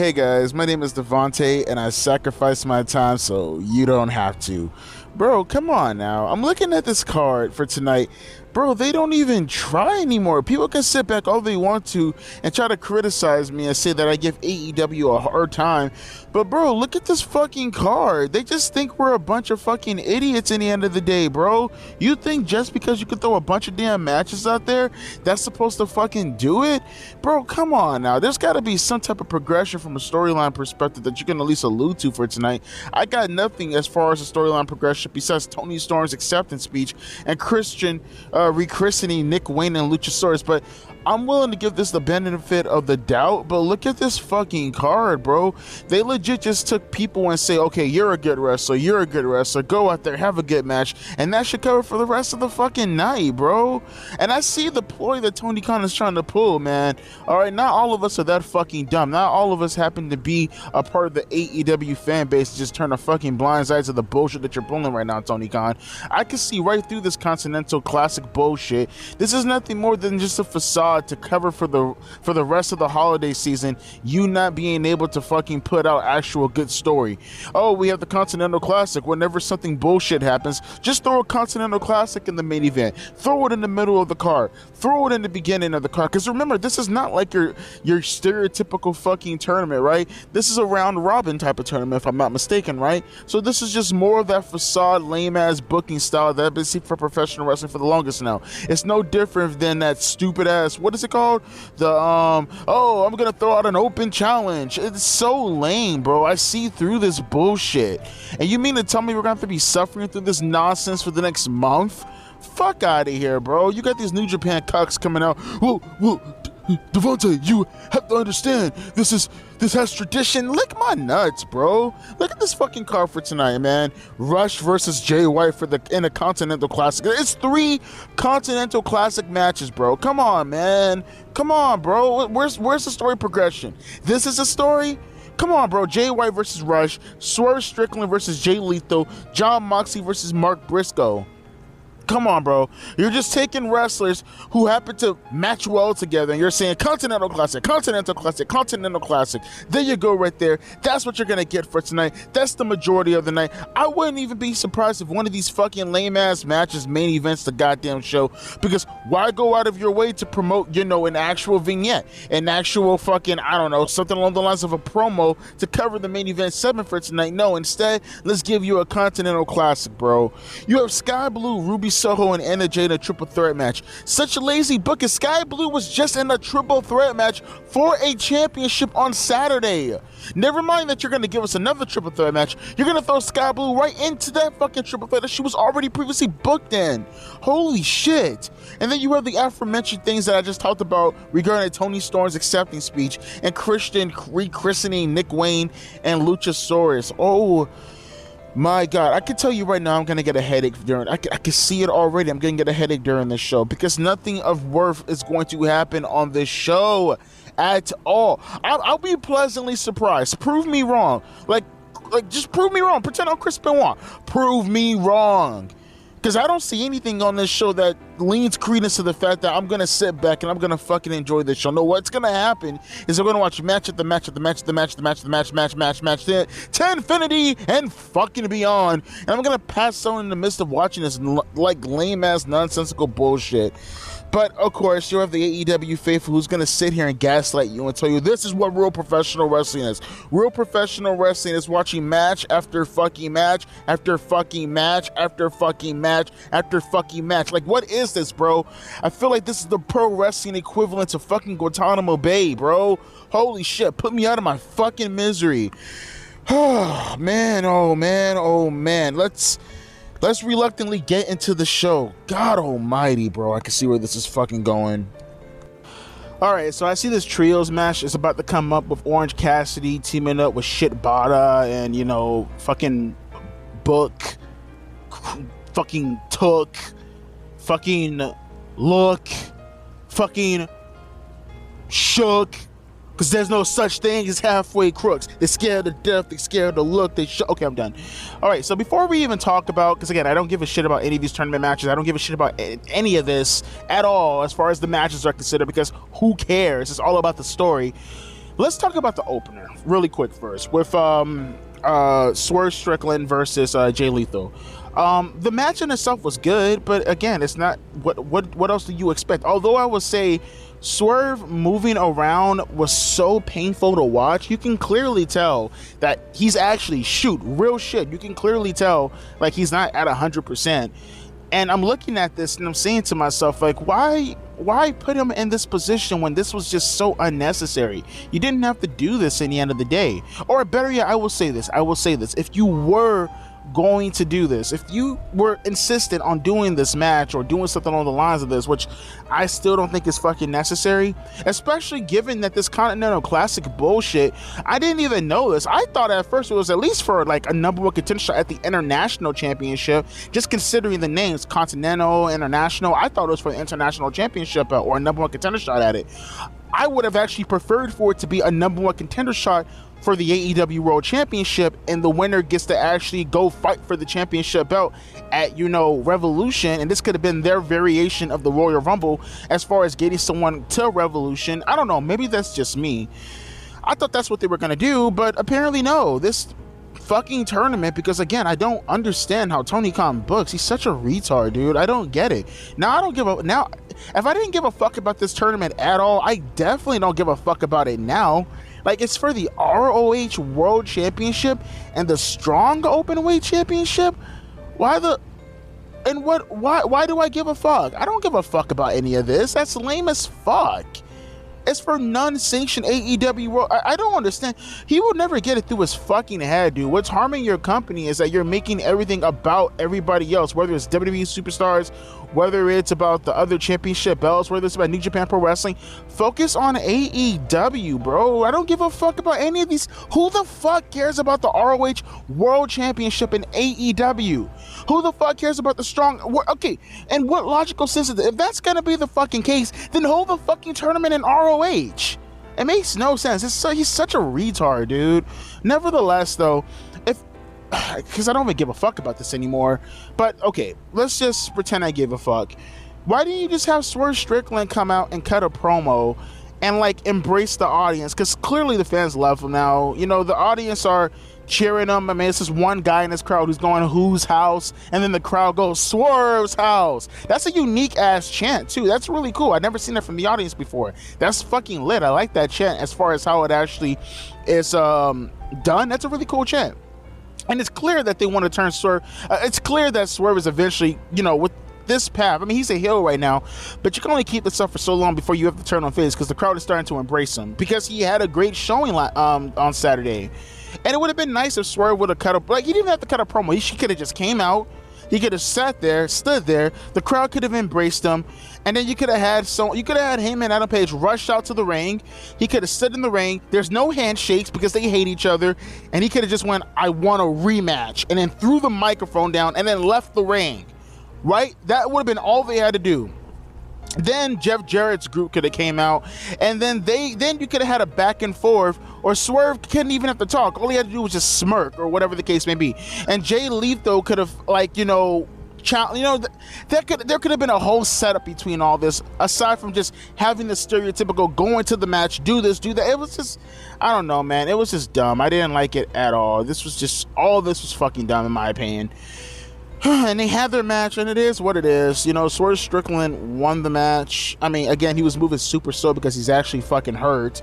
Hey guys, my name is Devontae and I sacrificed my time so you don't have to. Bro, come on now. I'm looking at this card for tonight. Bro, they don't even try anymore. People can sit back all they want to and try to criticize me and say that I give AEW a hard time. But bro, look at this fucking card. They just think we're a bunch of fucking idiots in the end of the day, bro. You think just because you can throw a bunch of damn matches out there, that's supposed to fucking do it? Bro, come on now. There's got to be some type of progression from a storyline perspective that you can at least allude to for tonight. I got nothing as far as the storyline progression besides Toni Storm's acceptance speech and Christian rechristening Nick Wayne and Luchasaurus, but I'm willing to give this the benefit of the doubt. But look at this fucking card, bro. They legit just took people and say, okay, you're a good wrestler, go out there, have a good match, and that should cover for the rest of the fucking night, bro. And I see the ploy that Tony Khan is trying to pull, man. All right, not all of us are that fucking dumb. Not all of us happen to be a part of the AEW fan base to just turn a fucking blind eye to the bullshit that you're pulling right now, Tony Khan. I can see right through this Continental Classic bullshit. This is nothing more than just a facade to cover for the rest of the holiday season, you not being able to fucking put out actual good story. Oh, we have the Continental Classic. Whenever something bullshit happens, just throw a Continental Classic in the main event, throw it in the middle of the card, throw it in the beginning of the card, because remember, this is not like your stereotypical fucking tournament, right? This is a round robin type of tournament, if I'm not mistaken, right? So this is just more of that facade lame ass booking style that I've been seeing for professional wrestling for the longest now. It's no different than that stupid ass, what is it called? Oh, I'm gonna throw out an open challenge. It's so lame, bro. I see through this bullshit. And you mean to tell me we're gonna have to be suffering through this nonsense for the next month? Fuck out of here, bro. You got these New Japan cucks coming out. Whoa, Devontae, you have to understand, this has tradition. Lick my nuts, bro. Look at this fucking card for tonight, man. Rush versus Jay White in a Continental Classic. It's 3 Continental Classic matches, bro. Come on, man. Come on, bro. Where's the story progression? This is a story? Come on, bro. Jay White versus Rush, Swerve Strickland versus Jay Lethal, Jon Moxley versus Mark Briscoe. Come on, bro. You're just taking wrestlers who happen to match well together and you're saying Continental Classic, Continental Classic, Continental Classic. There you go right there. That's what you're going to get for tonight. That's the majority of the night. I wouldn't even be surprised if one of these fucking lame-ass matches main events the goddamn show, because why go out of your way to promote, an actual vignette, an actual fucking, I don't know, something along the lines of a promo to cover the main event segment for tonight? No, instead, let's give you a Continental Classic, bro. You have Sky Blue, Ruby Soho, and Anna Jay in a triple threat match. Such a lazy book, as Sky Blue was just in a triple threat match for a championship on Saturday. Never mind that you're going to give us another triple threat match. You're going to throw Sky Blue right into that fucking triple threat that she was already previously booked in. Holy shit. And then you have the aforementioned things that I just talked about regarding Toni Storm's acceptance speech and Christian rechristening Nick Wayne and Luchasaurus. Oh my God, I can tell you right now I'm going to get a headache I can see it already. I'm going to get a headache during this show because nothing of worth is going to happen on this show at all. I'll be pleasantly surprised. Prove me wrong. Like just prove me wrong. Pretend I'm Chris Benoit. Prove me wrong. Because I don't see anything on this show that leans credence to the fact that I'm going to sit back and I'm going to fucking enjoy this show. No, what's going to happen is we're going to watch match after match after match after match after match after match to infinity and fucking beyond. And I'm going to pass out in the midst of watching this like lame-ass nonsensical bullshit. But, of course, you have the AEW faithful who's going to sit here and gaslight you and tell you this is what real professional wrestling is. Real professional wrestling is watching match after fucking match after fucking match after fucking match after fucking match. Like, what is this, bro? I feel like this is the pro wrestling equivalent to fucking Guantanamo Bay, bro. Holy shit, put me out of my fucking misery. Oh, man, oh, man, oh, man. Let's reluctantly get into the show. God almighty, bro. I can see where this is fucking going. Alright, so I see this trios match is about to come up with Orange Cassidy teaming up with Shit Bada and, fucking Book, fucking Took, fucking Look, fucking Shook. Because there's no such thing as halfway crooks. They're scared to death. They're scared to look. Okay, I'm done. All right, so before we even talk about, because again, I don't give a shit about any of these tournament matches. I don't give a shit about any of this at all as far as the matches are considered, because who cares? It's all about the story. let's talk about the opener really quick first with Swerve Strickland versus Jay Lethal. The match in itself was good, but again, it's not what else do you expect? Although I would say Swerve moving around was so painful to watch. You can clearly tell that he's actually real shit. You can clearly tell like he's not at 100%. And I'm looking at this and I'm saying to myself, like, why put him in this position when this was just so unnecessary? You didn't have to do this in the end of the day. Or better yet, I will say this. If you were going to do this, if you were insistent on doing this match or doing something along the lines of this, which I still don't think is fucking necessary, especially given that this Continental Classic bullshit, I didn't even know this. I thought at first it was at least for like a number one contender shot at the International Championship, just considering the names Continental, International. I thought it was for the International Championship or a number one contender shot at it. I would have actually preferred for it to be a number one contender shot for the AEW World Championship, and the winner gets to actually go fight for the championship belt at, Revolution, and this could have been their variation of the Royal Rumble as far as getting someone to Revolution. I don't know, maybe that's just me. I thought that's what they were going to do, but apparently no. This fucking tournament, because again, I don't understand how Tony Khan books. He's such a retard, dude. I don't get it. Now, if I didn't give a fuck about this tournament at all, I definitely don't give a fuck about it now. Like, it's for the ROH World Championship and the Strong Openweight Championship. Why do I give a fuck? I don't give a fuck about any of this. That's lame as fuck. It's for non-sanctioned AEW World. I don't understand. He will never get it through his fucking head, dude. What's harming your company is that you're making everything about everybody else, whether it's WWE superstars, whether it's about the other championship belts, whether it's about New Japan Pro Wrestling. Focus on AEW, bro. I don't give a fuck about any of these. Who the fuck cares about the ROH World Championship in AEW? Who the fuck cares about the Strong? Okay, and what logical sense is that? If that's gonna be the fucking case, then hold the fucking tournament in ROH. It makes no sense. He's such a retard, dude. Nevertheless, though, because I don't even give a fuck about this anymore, but okay, let's just pretend I give a fuck. Why didn't you just have Swerve Strickland come out and cut a promo and like embrace the audience? Because clearly the fans love him now. The audience are cheering him. I mean, it's this one guy in this crowd who's going, whose house? And then the crowd goes, Swerve's house. That's a unique ass chant too. That's really cool. I've never seen that from the audience before. That's fucking lit. I like that chant as far as how it actually is done. That's a really cool chant. And it's clear that they want to turn Swerve. It's clear that Swerve is eventually, with this path. I mean, he's a heel right now, but you can only keep this up for so long before you have to turn on face, because the crowd is starting to embrace him, because he had a great showing on Saturday. And it would have been nice if Swerve would have cut a, like, he didn't even have to cut a promo. He could have just came out. He could have sat there, stood there. The crowd could have embraced him, and then you could have had him and Adam Page rush out to the ring. He could have stood in the ring. There's no handshakes because they hate each other, and he could have just went, "I want a rematch," and then threw the microphone down and then left the ring. Right? That would have been all they had to do. Then Jeff Jarrett's group could have came out, and then you could have had a back and forth, or Swerve couldn't even have to talk. All he had to do was just smirk, or whatever the case may be. And Jay Lethal could have, like, there could have been a whole setup between all this, aside from just having the stereotypical going to the match, do this, do that. It was just, I don't know, man. It was just dumb. I didn't like it at all. All this was fucking dumb, in my opinion. And they had their match, and it is what it is. Swerve Strickland won the match. I mean, again, he was moving super slow because he's actually fucking hurt.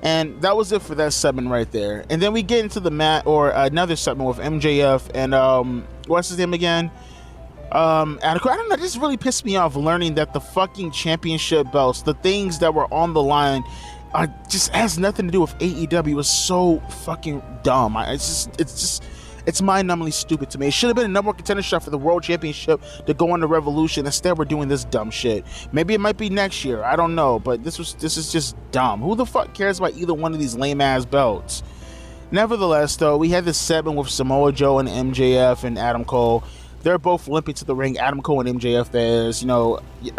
And that was it for that segment right there. And then we get into the another segment with MJF and what's his name again? I don't know. This really pissed me off learning that the fucking championship belts, the things that were on the line, just has nothing to do with AEW. It was so fucking dumb. It's mind-numbingly stupid to me. It should have been a number one contender shot for the World Championship to go on the Revolution. Instead, we're doing this dumb shit. Maybe it might be next year. I don't know. But this is just dumb. Who the fuck cares about either one of these lame-ass belts? Nevertheless, though, we had this segment with Samoa Joe and MJF and Adam Cole. They're both limping to the ring. Adam Cole and MJF, there's,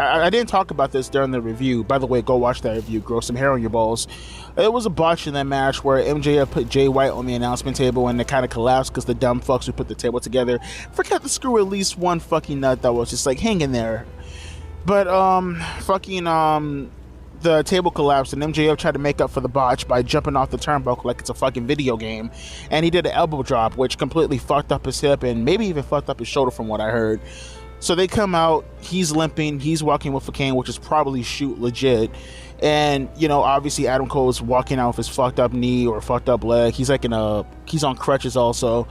I didn't talk about this during the review. By the way, go watch that review. Grow some hair on your balls. It was a botch in that match where MJF put Jay White on the announcement table, and it kind of collapsed because the dumb fucks who put the table together forgot to screw at least one fucking nut that was just like hanging there. But the the table collapsed, and MJF tried to make up for the botch by jumping off the turnbuckle like it's a fucking video game, and he did an elbow drop, which completely fucked up his hip and maybe even fucked up his shoulder from what I heard. So they come out, he's limping, he's walking with a cane, which is probably shoot legit. And, you know, obviously Adam Cole is walking out with his fucked up knee or fucked up leg. He's like he's on crutches also.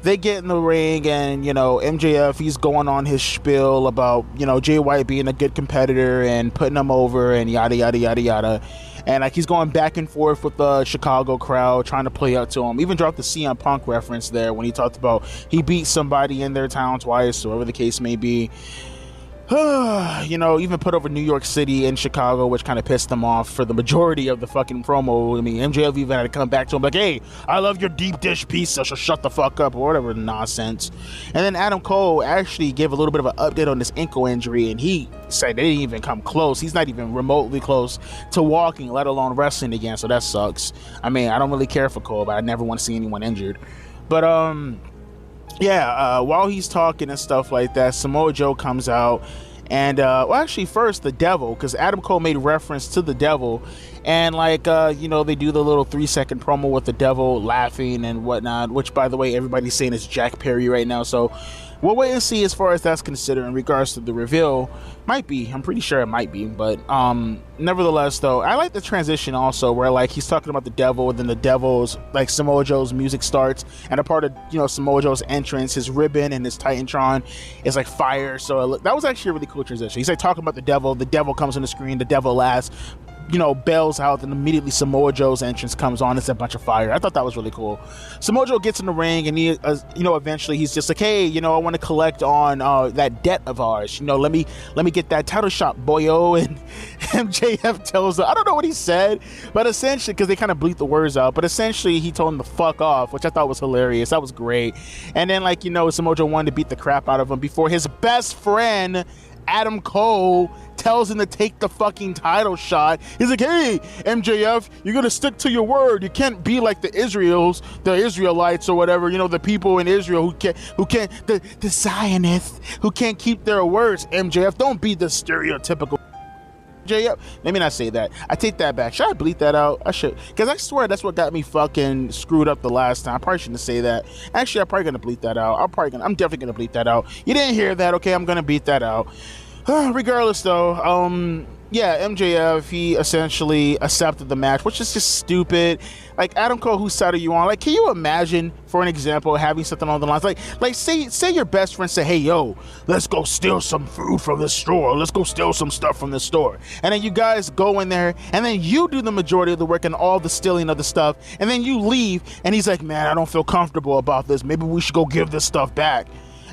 They get in the ring, and, you know, MJF, he's going on his spiel about, you know, Jay White being a good competitor and putting him over and yada, yada, yada, yada. And, like, he's going back and forth with the Chicago crowd, trying to play up to him. Even dropped the CM Punk reference there when he talked about he beat somebody in their town twice, or whatever the case may be. You know, even put over New York City and Chicago, which kind of pissed them off for the majority of the fucking promo. I mean, MJF even had to come back to him like, hey, I love your deep dish pizza, so shut the fuck up, or whatever nonsense. And then Adam Cole actually gave a little bit of an update on this ankle injury, and he said they didn't even come close. He's not even remotely close to walking, let alone wrestling again, so that sucks. I mean, I don't really care for Cole, but I never want to see anyone injured. But, yeah, while he's talking and stuff like that, Samoa Joe comes out, and well, actually first the Devil, because Adam Cole made reference to the Devil, and like you know, they do the little 3-second promo with the Devil laughing and whatnot, which by the way everybody's saying is Jack Perry right now, so we'll wait and see as far as that's considered in regards to the reveal. Might be, I'm pretty sure it might be, but nevertheless though, I like the transition also where like he's talking about the Devil, and then the Devil's like Samoa Joe's music starts, and a part of, you know, Samoa Joe's entrance, his ribbon and his Titantron is like fire. So that was actually a really cool transition. He's like talking about the Devil comes on the screen, the Devil laughs, you know, bells out, and immediately Samoa Joe's entrance comes on. It's a bunch of fire. I thought that was really cool. Samoa Joe gets in the ring, and he, you know, eventually he's just like, hey, you know, I want to collect on that debt of ours. You know, let me get that title shot, boyo. And MJF tells him, I don't know what he said, but essentially, because they kind of bleep the words out, but essentially he told him to fuck off, which I thought was hilarious. That was great. And then, like, you know, Samoa Joe wanted to beat the crap out of him before his best friend Adam Cole tells him to take the fucking title shot. He's like, hey, MJF, you're gonna stick to your word. You can't be like the Israelites or whatever, you know, the people in Israel the Zionists who can't keep their words. MJF, don't be the stereotypical MJF. Let me not say that. I take that back. Should I bleep that out? I should, because I swear that's what got me fucking screwed up the last time. I probably shouldn't say that. Actually, I'm probably gonna bleep that out. I'm definitely gonna bleep that out. You didn't hear that, okay? I'm gonna beat that out. Regardless though, yeah, MJF, he essentially accepted the match, which is just stupid. Like, Adam Cole, whose side are you on? Like, can you imagine, for an example, having something on the lines? Like say your best friend say, hey, yo, let's go steal some food from this store. Let's go steal some stuff from this store. And then you guys go in there, and then you do the majority of the work and all the stealing of the stuff. And then you leave, and he's like, man, I don't feel comfortable about this. Maybe we should go give this stuff back.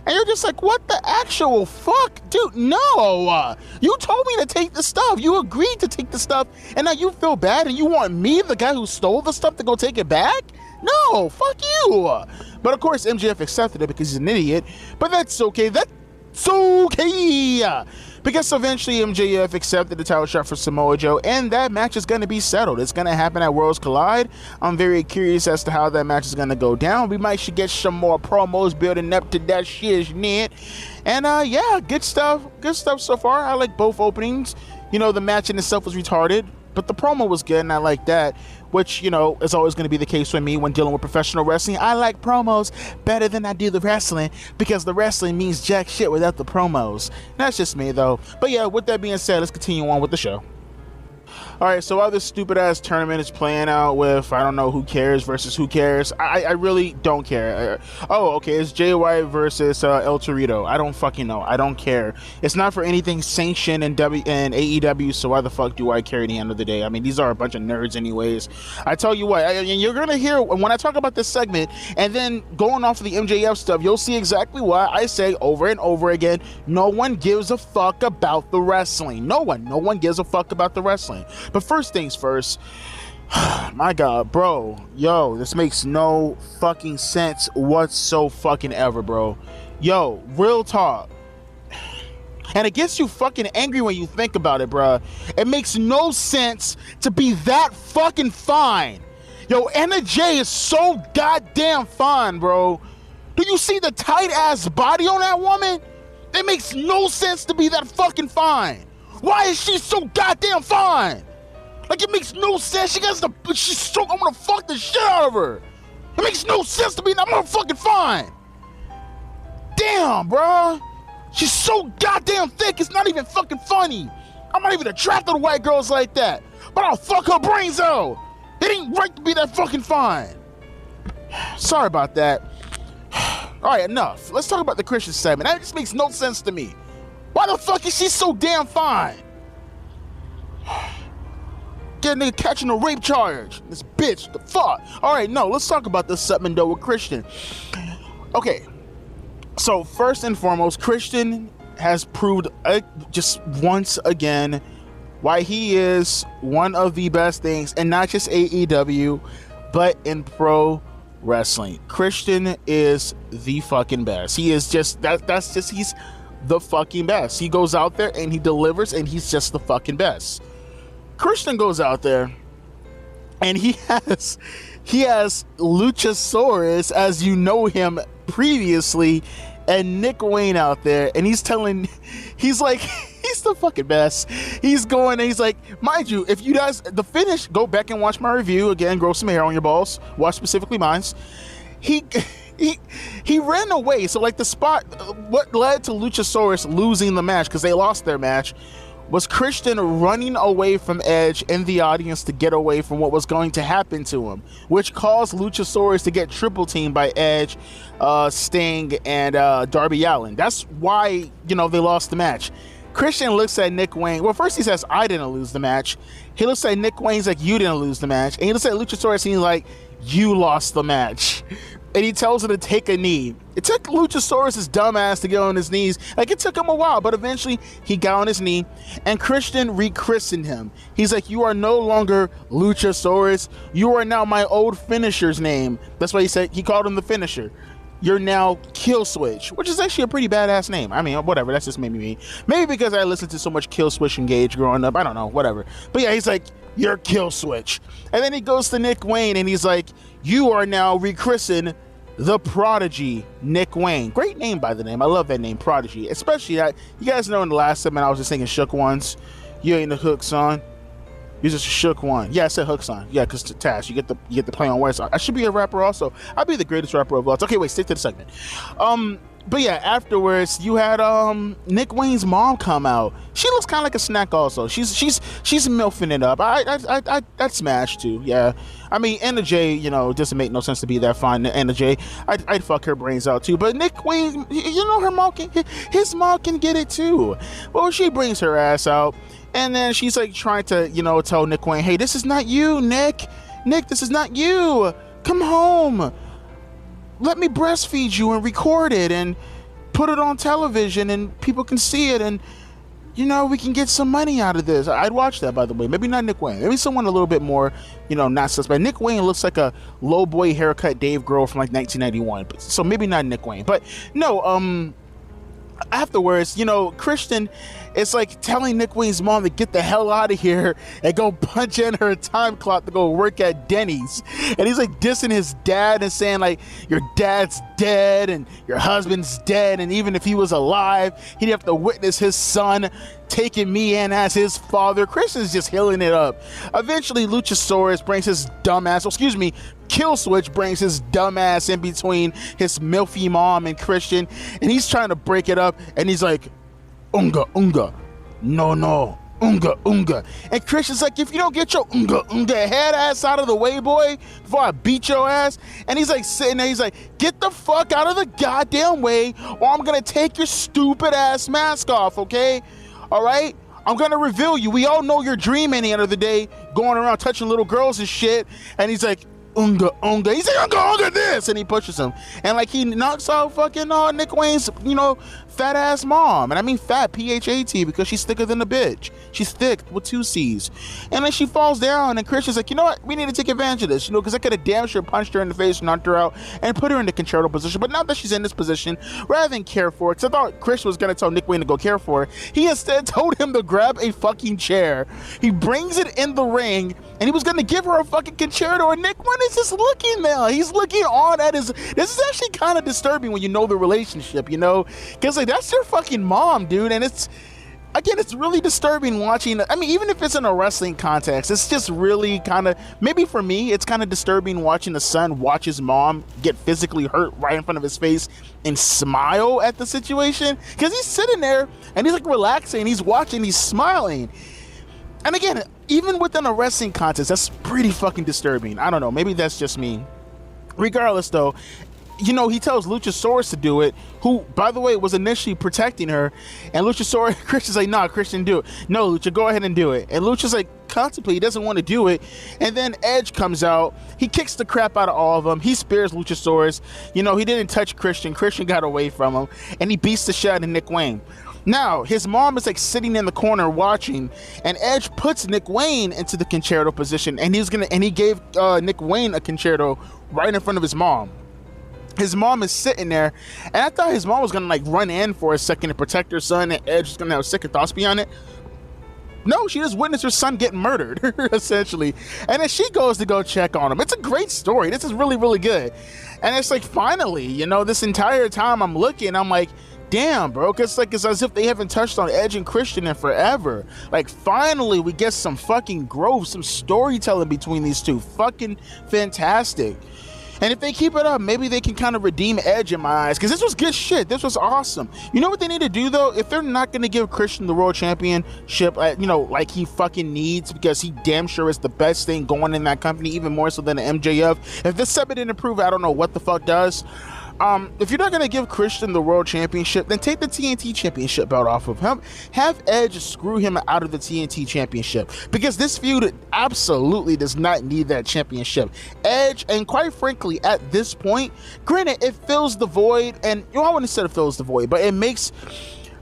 And you're just like, what the actual fuck? Dude, no. You told me to take the stuff. You agreed to take the stuff. And now you feel bad and you want me, the guy who stole the stuff, to go take it back? No, fuck you. But of course, MJF accepted it because he's an idiot. But that's okay. That's okay. Because eventually MJF accepted the title shot for Samoa Joe, and that match is going to be settled. It's going to happen at Worlds Collide. I'm very curious as to how that match is going to go down. We might should get some more promos building up to that shit. And yeah, good stuff so far. I like both openings. You know, the match in itself was retarded, but the promo was good, and I like that, which, you know, is always going to be the case with me when dealing with professional wrestling. I like promos better than I do the wrestling, because the wrestling means jack shit without the promos. That's just me, though. But yeah, with that being said, let's continue on with the show. Alright, so while this stupid ass tournament is playing out with, I don't know, who cares versus who cares, I really don't care. Oh, okay, it's Jay White versus El Torito. I don't fucking know. I don't care. It's not for anything sanctioned in AEW, so why the fuck do I care at the end of the day? I mean, these are a bunch of nerds anyways. I tell you what, and you're gonna hear when I talk about this segment, and then going off of the MJF stuff, you'll see exactly why I say over and over again, no one gives a fuck about the wrestling. No one gives a fuck about the wrestling. But first things first, my God, bro, yo, this makes no fucking sense whatsoever, bro. Yo, real talk. And it gets you fucking angry when you think about it, bro. It makes no sense to be that fucking fine. Yo, Anna Jay is so goddamn fine, bro. Do you see the tight ass body on that woman? It makes no sense to be that fucking fine. Why is she so goddamn fine? Like, it makes no sense. She's so, I'm gonna fuck the shit out of her. It makes no sense to me. I'm gonna fucking fine. Damn, bro. She's so goddamn thick, it's not even fucking funny. I'm not even attracted to white girls like that. But I'll fuck her brains out. It ain't right to be that fucking fine. Sorry about that. All right, enough. Let's talk about the Christian segment. That just makes no sense to me. Why the fuck is she so damn fine? Get a nigga catching a rape charge. This bitch, the fuck. All right, no, let's talk about this segment though with Christian. Okay. So first and foremost, Christian has proved just once again why he is one of the best things, and not just AEW, but in pro wrestling. Christian is the fucking best. He is just he's the fucking best. He goes out there and he delivers, and he's just the fucking best. Christian goes out there and he has Luchasaurus, as you know him previously, and Nick Wayne out there, and he's like, he's the fucking best. He's going and he's like, mind you, if you guys, the finish, go back and watch my review again, grow some hair on your balls, watch specifically mine's. He ran away. So like the spot, what led to Luchasaurus losing the match, because they lost their match, was Christian running away from Edge in the audience to get away from what was going to happen to him, which caused Luchasaurus to get triple teamed by Edge, Sting, and Darby Allin. That's why, they lost the match. Christian looks at Nick Wayne. Well, first he says, I didn't lose the match. He looks at Nick Wayne's like, you didn't lose the match. And he looks at Luchasaurus and he's like, you lost the match. And he tells him to take a knee. It took Luchasaurus' dumbass to get on his knees. Like, it took him a while, but eventually he got on his knee, and Christian rechristened him. He's like, you are no longer Luchasaurus. You are now my old finisher's name. That's why he said, he called him the finisher. You're now Killswitch, which is actually a pretty badass name. I mean, whatever, that's just maybe me. Maybe because I listened to so much Killswitch Engage growing up. I don't know, whatever. But yeah, he's like, you're Killswitch. And then he goes to Nick Wayne and he's like, you are now rechristened the Prodigy, Nick Wayne. Great name, by the name. I love that name, Prodigy. Especially that, you guys know in the last segment I was just singing Shook Ones. You ain't the hook song. You're just a shook one. Yeah, I said hook song. Yeah, because Tash, you get the play on words. I should be a rapper also. I'll be the greatest rapper of all time. Okay, wait, stick to the segment. But yeah, afterwards you had Nick Wayne's mom come out. She looks kind of like a snack also. She's milfing it up. I'd smash too. Yeah, I mean Anna Jay, doesn't make no sense to be that fine. Anna Jay, I'd fuck her brains out too. But Nick Wayne, her mom his mom can get it too. Well, she brings her ass out, and then she's like trying to tell Nick Wayne, hey, this is not you, Nick, this is not you. Come home. Let me breastfeed you and record it and put it on television and people can see it, and we can get some money out of this. I'd watch that, by the way. Maybe not Nick Wayne. Maybe someone a little bit more, not suspect. Nick Wayne looks like a low boy haircut Dave Grohl from like 1991. So maybe not Nick Wayne. But no, afterwards, Christian is like telling Nick Wayne's mom to get the hell out of here and go punch in her time clock to go work at Denny's. And he's like dissing his dad and saying like, your dad's dead and your husband's dead, and even if he was alive, he'd have to witness his son taking me in as his father. Christian's just healing it up. Eventually Luchasaurus brings his dumbass, Killswitch brings his dumbass in between his milfy mom and Christian, and he's trying to break it up, and he's like, unga, no, unga. And Christian's like, if you don't get your unga head ass out of the way, boy, before I beat your ass. And he's like sitting there, he's like, get the fuck out of the goddamn way, or I'm gonna take your stupid ass mask off, okay? All right? I'm gonna reveal you. We all know your dream at the end of the day, going around touching little girls and shit. And he's like, unga. He's like, unga this, and he pushes him, and like he knocks out fucking Nick Wayne's fat ass mom. And I mean fat, PHAT, because she's thicker than a bitch. She's thick with 2 C's. And then she falls down, and Christian's like, you know what, we need to take advantage of this, because I could have damn sure punched her in the face, knocked her out, and put her in the concerto position. But now that she's in this position, rather than care for her, because I thought Christian was going to tell Nick Wayne to go care for her, he instead told him to grab a fucking chair. He brings it in the ring, and he was going to give her a fucking concerto, and Nick Wayne is just looking now. He's looking on at his... This is actually kind of disturbing when you know the relationship, because like, that's your fucking mom, dude, and it's again, it's really disturbing watching. I mean, even if it's in a wrestling context, it's just really kind of, maybe for me, it's kind of disturbing watching the son watch his mom get physically hurt right in front of his face and smile at the situation, because he's sitting there and he's like relaxing, he's watching, he's smiling. And again, even within a wrestling context, that's pretty fucking disturbing. I don't know, maybe that's just me. Regardless though, you know, he tells Luchasaurus to do it, who, by the way, was initially protecting her, and Luchasaurus, Christian's like, nah, Christian, do it. No, Lucha, go ahead and do it. And Lucha's like, contemplate, he doesn't want to do it. And then Edge comes out, he kicks the crap out of all of them, he spares Luchasaurus. You know, he didn't touch Christian got away from him, and he beats the shit out of Nick Wayne. Now, his mom is like sitting in the corner watching, and Edge puts Nick Wayne into the concerto position, and he gave Nick Wayne a concerto right in front of his mom. His mom is sitting there, and I thought his mom was gonna like run in for a second to protect her son, and Edge was gonna have second thoughts beyond it. No, she just witnessed her son get murdered, essentially. And then she goes to go check on him. It's a great story. This is really, really good. And it's like, finally, you know, this entire time I'm looking, I'm like, damn, bro, it's like it's as if they haven't touched on Edge and Christian in forever. Like, finally we get some fucking growth, some storytelling between these two. Fucking fantastic. And if they keep it up, maybe they can kind of redeem Edge in my eyes, because this was good shit. This was awesome. You know what they need to do though? If they're not going to give Christian the world championship, you know, like he fucking needs, because he damn sure is the best thing going in that company, even more so than the MJF. If this segment didn't improve, I don't know what the fuck does. If you're not going to give Christian the world championship, then take the TNT championship belt off of him. Have Edge screw him out of the TNT championship, because this feud absolutely does not need that championship. Edge, and quite frankly, at this point, granted, it fills the void, and you know, I wouldn't say it fills the void, but it makes,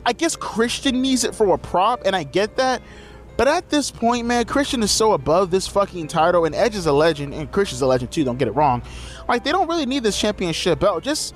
I guess Christian needs it for a prop, and I get that. But at this point, man, Christian is so above this fucking title, and Edge is a legend, and Christian's a legend too, don't get it wrong. Like, they don't really need this championship belt. Just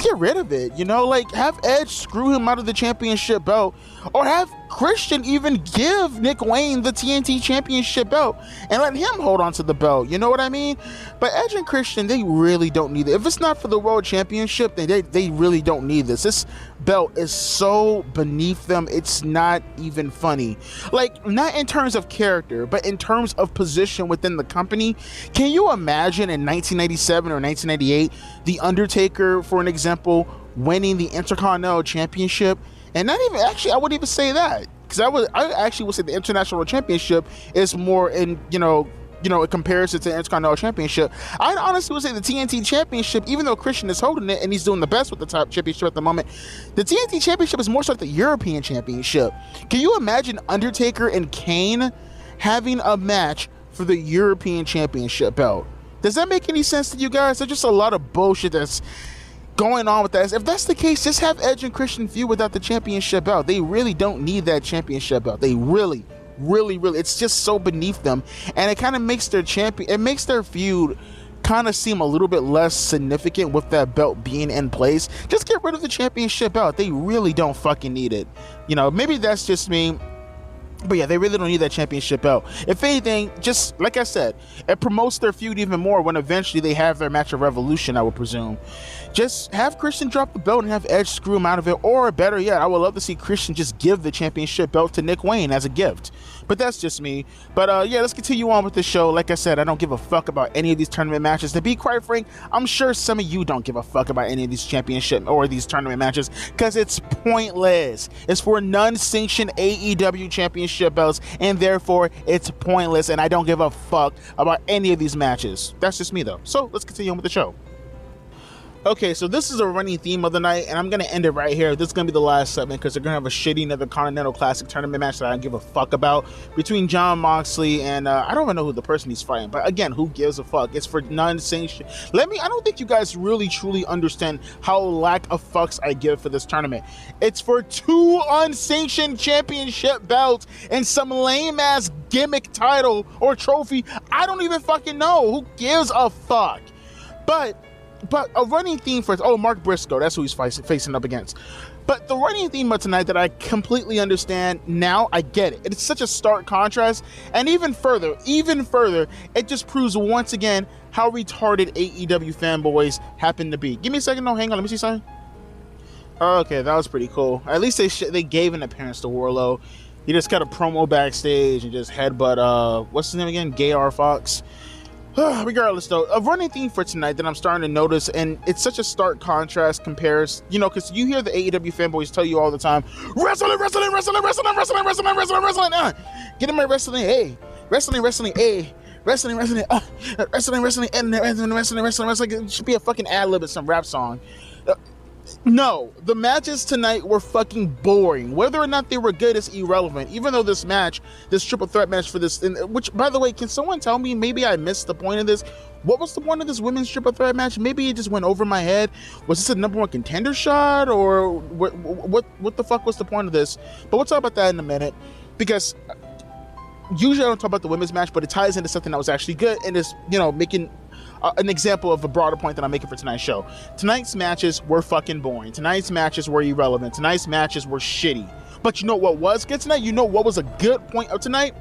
get rid of it, you know? Like, have Edge screw him out of the championship belt, or have Christian even give Nick Wayne the TNT championship belt and let him hold on to the belt, you know what I mean? But Edge and Christian, they really don't need it. If it's not for the world championship, then they really don't need this. This belt is so beneath them, it's not even funny. Like, not in terms of character, but in terms of position within the company. Can you imagine in 1997 or 1998, The Undertaker, for an example, winning the Intercontinental Championship? And not even, actually, I wouldn't even say that, because I actually would say the International Championship is more in, you know, in comparison to the Intercontinental Championship. I honestly would say the TNT Championship, even though Christian is holding it and he's doing the best with the top championship at the moment, the TNT Championship is more so like the European Championship. Can you imagine Undertaker and Kane having a match for the European Championship belt? Does that make any sense to you guys? There's just a lot of bullshit that's going on with that. If that's the case, just have Edge and Christian feud without the championship belt. They really don't need that championship belt. They really, it's just so beneath them, and it kind of makes their feud kind of seem a little bit less significant with that belt being in place. Just get rid of the championship belt. They really don't fucking need it. You know, maybe that's just me, but yeah, they really don't need that championship belt. If anything, just like I said, it promotes their feud even more when eventually they have their match of Revolution, I would presume. Just have Christian drop the belt and have Edge screw him out of it, or better yet, I would love to see Christian just give the championship belt to Nick Wayne as a gift. But that's just me. But yeah, let's continue on with the show. Like I said, I don't give a fuck about any of these tournament matches. To be quite frank, I'm sure some of you don't give a fuck about any of these championship or these tournament matches, because it's pointless. It's for non-sanctioned AEW championship belts, and therefore it's pointless, and I don't give a fuck about any of these matches. That's just me though. So let's continue on with the show. Okay, so this is a running theme of the night, and I'm going to end it right here. This is going to be the last segment, because they're going to have a shitty another Continental Classic tournament match that I don't give a fuck about between Jon Moxley and I don't even know who the person he's fighting, but again, who gives a fuck? It's for non-sanctioned. I don't think you guys really truly understand how lack of fucks I give for this tournament. It's for 2 unsanctioned championship belts and some lame-ass gimmick title or trophy. I don't even fucking know. Who gives a fuck? But a running theme for, Mark Briscoe, that's who he's facing up against. But the running theme of tonight that I completely understand now, I get it. It's such a stark contrast, and even further, it just proves once again how retarded AEW fanboys happen to be. Give me a second, no, hang on, let me see something. Oh, okay, that was pretty cool. At least they gave an appearance to Warlow. He just got a promo backstage and just headbutt, what's his name again? Gay R. Fox. Regardless, though, a running theme for tonight that I'm starting to notice, and it's such a stark contrast compares, you know, because you hear the AEW fanboys tell you all the time, wrestling, wrestling, wrestling, wrestling, wrestling, wrestling, wrestling, wrestling, get in my wrestling, hey, wrestling, wrestling, hey, wrestling, wrestling, wrestling, wrestling, and wrestling, wrestling. It should be a fucking ad-lib at some rap song. No, the matches tonight were fucking boring. Whether or not they were good is irrelevant. Even though this match, this triple threat match for this, which, by the way, can someone tell me, maybe I missed the point of this? What was the point of this women's triple threat match? Maybe it just went over my head. Was this a number one contender shot, or what the fuck was the point of this? But we'll talk about that in a minute, because usually I don't talk about the women's match, but it ties into something that was actually good and is, you know, making an example of a broader point that I'm making for tonight's show. Tonight's matches were fucking boring. Tonight's matches were irrelevant. Tonight's matches were shitty. But you know what was good tonight? You know what was a good point of tonight?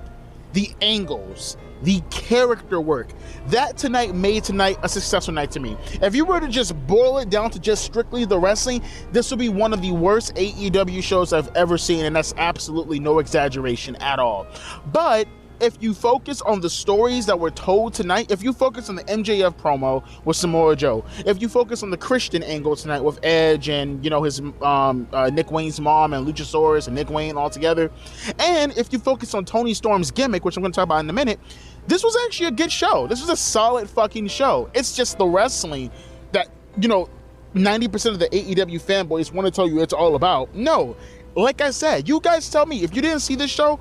The angles, the character work. That tonight made tonight a successful night to me. If you were to just boil it down to just strictly the wrestling, this would be one of the worst AEW shows I've ever seen, and that's absolutely no exaggeration at all. But if you focus on the stories that were told tonight, if you focus on the MJF promo with Samoa Joe, if you focus on the Christian angle tonight with Edge and, you know, his Nick Wayne's mom and Luchasaurus and Nick Wayne all together, and if you focus on Toni Storm's gimmick, which I'm going to talk about in a minute, this was actually a good show. This was a solid fucking show. It's just the wrestling that, you know, 90% of the AEW fanboys want to tell you it's all about. No, like I said, you guys tell me, if you didn't see this show,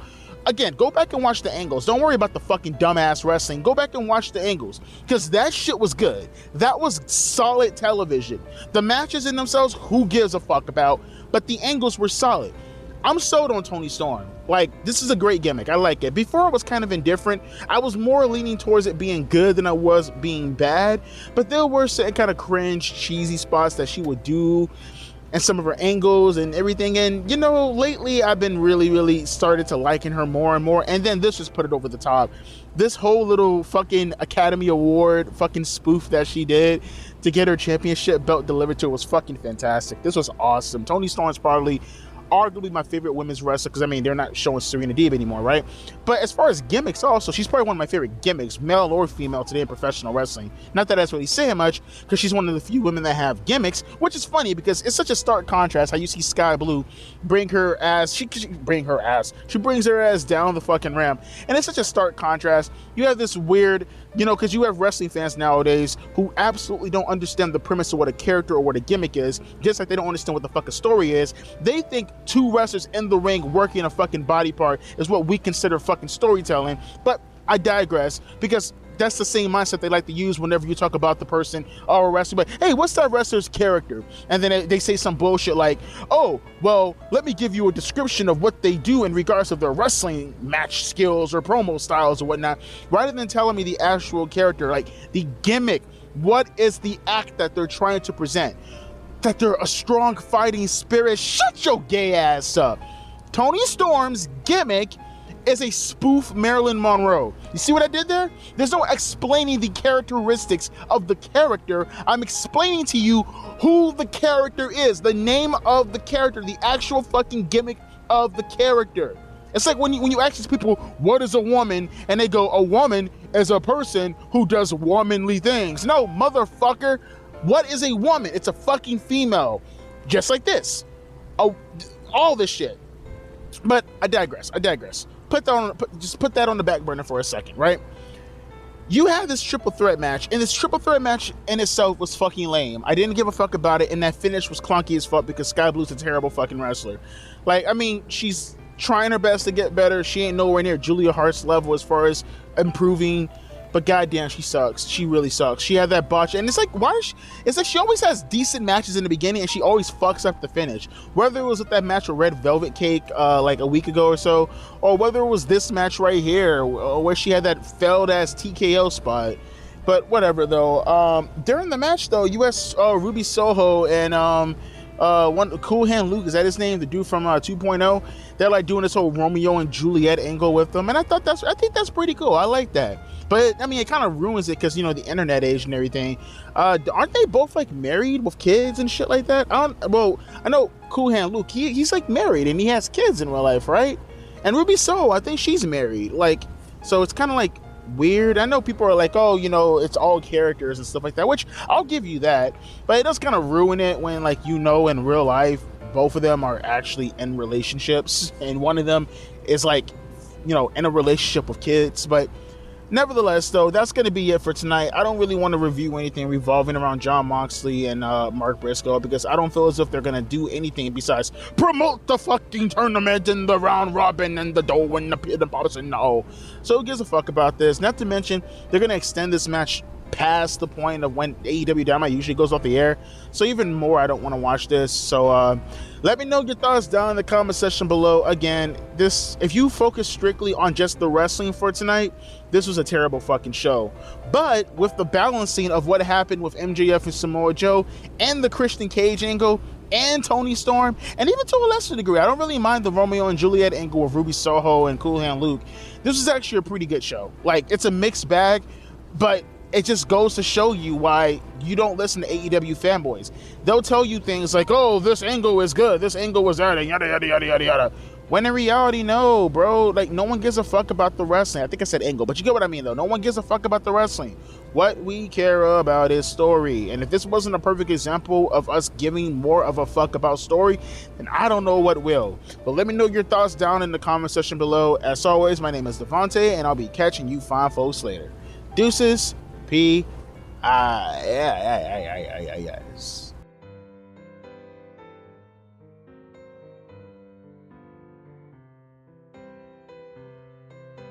again, go back and watch the angles. Don't worry about the fucking dumbass wrestling. Go back and watch the angles, because that shit was good. That was solid television. The matches in themselves, who gives a fuck about, but the angles were solid. I'm sold on Toni Storm. Like, this is a great gimmick. I like it. Before I was kind of indifferent. I was more leaning towards it being good than I was being bad, but there were certain kind of cringe, cheesy spots that she would do, and some of her angles and everything. And, you know, lately I've been really started to liking her more and more. And then this just put it over the top. This whole little fucking Academy Award fucking spoof that she did to get her championship belt delivered to her was fucking fantastic. This was awesome. Toni Storm's probably arguably my favorite women's wrestler, because I mean, they're not showing Serena Deeb anymore, right? But as far as gimmicks also, she's probably one of my favorite gimmicks, male or female, today in professional wrestling. Not that that's really saying much, because she's one of the few women that have gimmicks, which is funny because it's such a stark contrast how you see Sky Blue bring her ass, she brings her ass down the fucking ramp, and it's such a stark contrast. You have this weird, you know, because you have wrestling fans nowadays who absolutely don't understand the premise of what a character or what a gimmick is, just like they don't understand what the fuck a story is. They think two wrestlers in the ring working a fucking body part is what we consider fucking storytelling. But I digress, because that's the same mindset they like to use whenever you talk about the person or a wrestler. But hey, what's that wrestler's character? And then they say some bullshit like, oh, well, let me give you a description of what they do in regards to their wrestling match skills or promo styles or whatnot, rather than telling me the actual character, like the gimmick. What is the act that they're trying to present? That they're a strong fighting spirit. Shut your gay ass up. Toni Storm's gimmick is a spoof Marilyn Monroe. You see what I did there? There's no explaining the characteristics of the character. I'm explaining to you who the character is, the name of the character, the actual fucking gimmick of the character. It's like when you ask these people, what is a woman? And they go, a woman is a person who does womanly things. No, motherfucker. What is a woman? It's a fucking female. Just like this. All this shit. But I digress. Put that on the back burner for a second, right? You have this triple threat match, and this triple threat match in itself was fucking lame. I didn't give a fuck about it, and that finish was clunky as fuck because Sky Blue's a terrible fucking wrestler. Like, I mean, she's trying her best to get better. She ain't nowhere near Julia Hart's level as far as improving. But goddamn, she sucks. She really sucks. She had that botch, and it's like, why is she? It's like she always has decent matches in the beginning, and she always fucks up the finish. Whether it was with that match with Red Velvet Cake like a week ago or so, or whether it was this match right here, where she had that failed ass TKO spot. But whatever though. During the match though, you had Ruby Soho and one Cool Hand Luke, is that his name? The dude from 2.0. They're like doing this whole Romeo and Juliet angle with them, and I think that's pretty cool. I like that. But I mean, it kind of ruins it because, you know, the internet age and everything. Aren't they both like married with kids and shit like that? I know Cool Hand Luke. He's like married and he has kids in real life, right? And Ruby Soho, I think she's married. Like, so it's kind of like weird. I know people are like, oh, you know, it's all characters and stuff like that, which I'll give you that. But it does kind of ruin it when, like, you know, in real life, both of them are actually in relationships, and one of them is like, you know, in a relationship with kids. But nevertheless, though, that's going to be it for tonight. I don't really want to review anything revolving around Jon Moxley and Mark Briscoe, because I don't feel as if they're going to do anything besides promote the fucking tournament and the round robin and the dough and the pit and pops and no. So who gives a fuck about this? Not to mention, they're going to extend this match past the point of when AEW Dynamite usually goes off the air. So even more, I don't want to watch this. So let me know your thoughts down in the comment section below. Again, if you focus strictly on just the wrestling for tonight, this was a terrible fucking show. But with the balancing of what happened with MJF and Samoa Joe and the Christian Cage angle and Toni Storm, and even to a lesser degree, I don't really mind the Romeo and Juliet angle with Ruby Soho and Cool Hand Luke. This was actually a pretty good show. Like, it's a mixed bag, but it just goes to show you why you don't listen to AEW fanboys. They'll tell you things like, oh, this angle is good, this angle was that, and yada, yada, yada, yada, yada. When in reality, no, bro. Like, no one gives a fuck about the wrestling. I think I said angle, but you get what I mean, though. No one gives a fuck about the wrestling. What we care about is story. And if this wasn't a perfect example of us giving more of a fuck about story, then I don't know what will. But let me know your thoughts down in the comment section below. As always, my name is Devontae, and I'll be catching you fine folks later. Deuces. Yes.